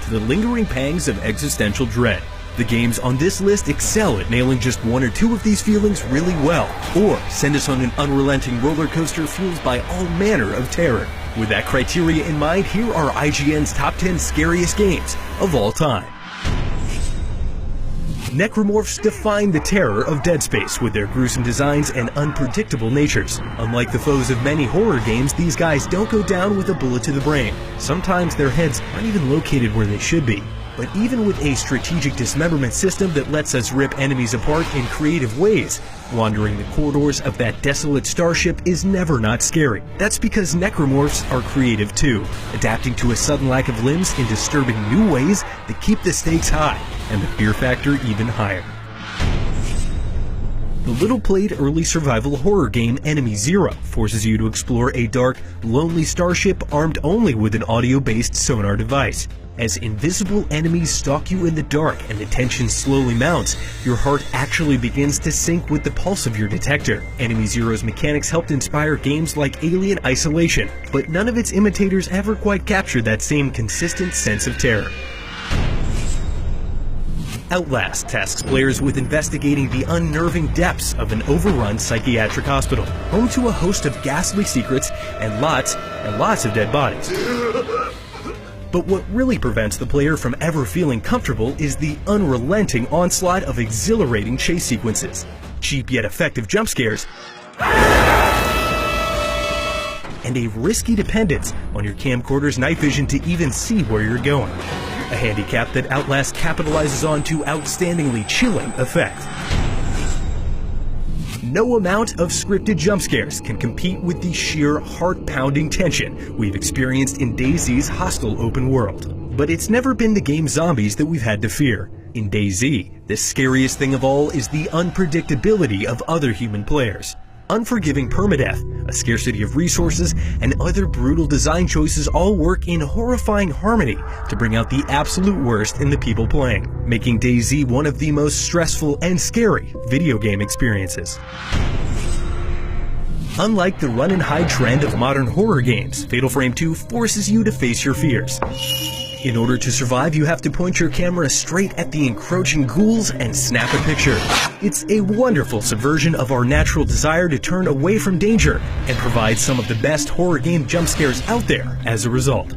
to the lingering pangs of existential dread. The games on this list excel at nailing just one or two of these feelings really well, or send us on an unrelenting roller coaster fueled by all manner of terror. With that criteria in mind, here are IGN's top 10 scariest games of all time. Necromorphs define the terror of Dead Space with their gruesome designs and unpredictable natures. Unlike the foes of many horror games, these guys don't go down with a bullet to the brain. Sometimes their heads aren't even located where they should be. But even with a strategic dismemberment system that lets us rip enemies apart in creative ways, wandering the corridors of that desolate starship is never not scary. That's because necromorphs are creative too, adapting to a sudden lack of limbs in disturbing new ways that keep the stakes high, and the fear factor even higher. The little-played early survival horror game Enemy Zero forces you to explore a dark, lonely starship armed only with an audio-based sonar device. As invisible enemies stalk you in the dark and the tension slowly mounts, your heart actually begins to sync with the pulse of your detector. Enemy Zero's mechanics helped inspire games like Alien Isolation, but none of its imitators ever quite captured that same consistent sense of terror. Outlast tasks players with investigating the unnerving depths of an overrun psychiatric hospital, home to a host of ghastly secrets and lots of dead bodies. But what really prevents the player from ever feeling comfortable is the unrelenting onslaught of exhilarating chase sequences, cheap yet effective jump scares, and a risky dependence on your camcorder's night vision to even see where you're going. A handicap that Outlast capitalizes on to outstandingly chilling effect. No amount of scripted jump scares can compete with the sheer heart-pounding tension we've experienced in DayZ's hostile open world. But it's never been the game's zombies that we've had to fear. In DayZ, the scariest thing of all is the unpredictability of other human players. Unforgiving permadeath, a scarcity of resources, and other brutal design choices all work in horrifying harmony to bring out the absolute worst in the people playing, making DayZ one of the most stressful and scary video game experiences. Unlike the run-and-hide trend of modern horror games, Fatal Frame 2 forces you to face your fears. In order to survive, you have to point your camera straight at the encroaching ghouls and snap a picture. It's a wonderful subversion of our natural desire to turn away from danger and provide some of the best horror game jump scares out there as a result.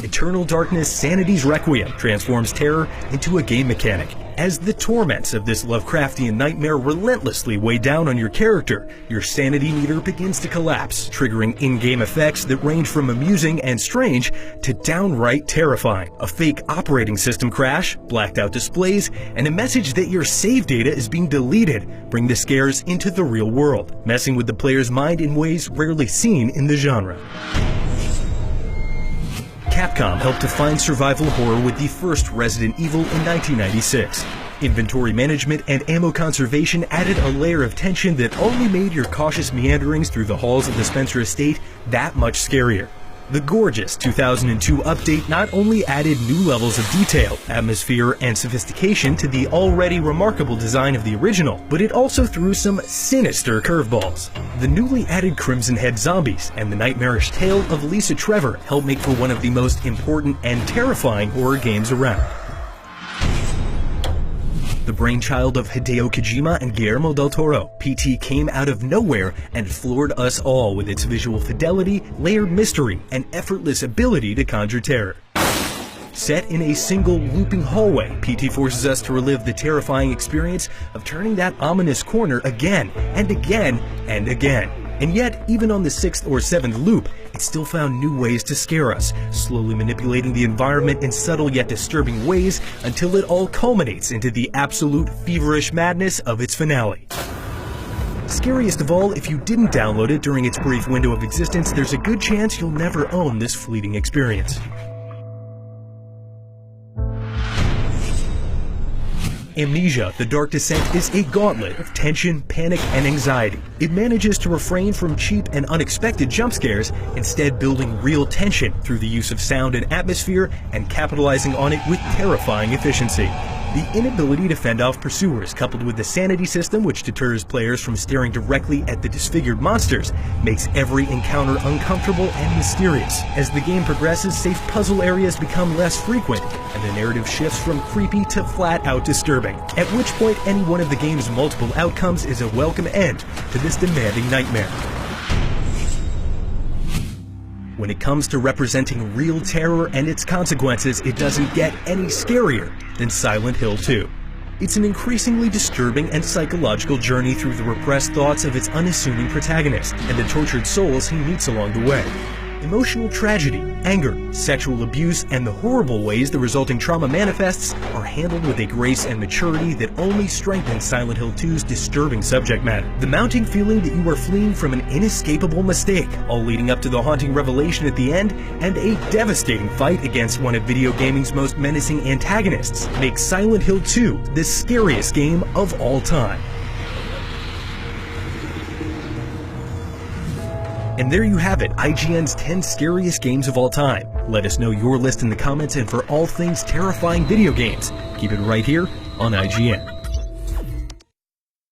Eternal Darkness: Sanity's Requiem transforms terror into a game mechanic. As the torments of this Lovecraftian nightmare relentlessly weigh down on your character, your sanity meter begins to collapse, triggering in-game effects that range from amusing and strange to downright terrifying. A fake operating system crash, blacked out displays, and a message that your save data is being deleted bring the scares into the real world, messing with the player's mind in ways rarely seen in the genre. Capcom helped define survival horror with the first Resident Evil in 1996. Inventory management and ammo conservation added a layer of tension that only made your cautious meanderings through the halls of the Spencer estate that much scarier. The gorgeous 2002 update not only added new levels of detail, atmosphere, and sophistication to the already remarkable design of the original, but it also threw some sinister curveballs. The newly added Crimson Head zombies and the nightmarish tale of Lisa Trevor helped make for one of the most important and terrifying horror games around. The brainchild of Hideo Kojima and Guillermo del Toro, PT came out of nowhere and floored us all with its visual fidelity, layered mystery, and effortless ability to conjure terror. Set in a single looping hallway, PT forces us to relive the terrifying experience of turning that ominous corner again and again and again. And yet, even on the 6th or 7th loop, it still found new ways to scare us, slowly manipulating the environment in subtle yet disturbing ways until it all culminates into the absolute feverish madness of its finale. Scariest of all, if you didn't download it during its brief window of existence, there's a good chance you'll never own this fleeting experience. Amnesia: The Dark Descent is a gauntlet of tension, panic, and anxiety. It manages to refrain from cheap and unexpected jump scares, instead building real tension through the use of sound and atmosphere and capitalizing on it with terrifying efficiency. The inability to fend off pursuers, coupled with the sanity system which deters players from staring directly at the disfigured monsters, makes every encounter uncomfortable and mysterious. As the game progresses, safe puzzle areas become less frequent, and the narrative shifts from creepy to flat-out disturbing, at which point any one of the game's multiple outcomes is a welcome end to this demanding nightmare. When it comes to representing real terror and its consequences, it doesn't get any scarier than Silent Hill 2. It's an increasingly disturbing and psychological journey through the repressed thoughts of its unassuming protagonist and the tortured souls he meets along the way. Emotional tragedy, anger, sexual abuse, and the horrible ways the resulting trauma manifests are handled with a grace and maturity that only strengthens Silent Hill 2's disturbing subject matter. The mounting feeling that you are fleeing from an inescapable mistake, all leading up to the haunting revelation at the end, and a devastating fight against one of video gaming's most menacing antagonists, makes Silent Hill 2 the scariest game of all time. And there you have it, IGN's 10 scariest games of all time. Let us know your list in the comments, and for all things terrifying video games, keep it right here on IGN.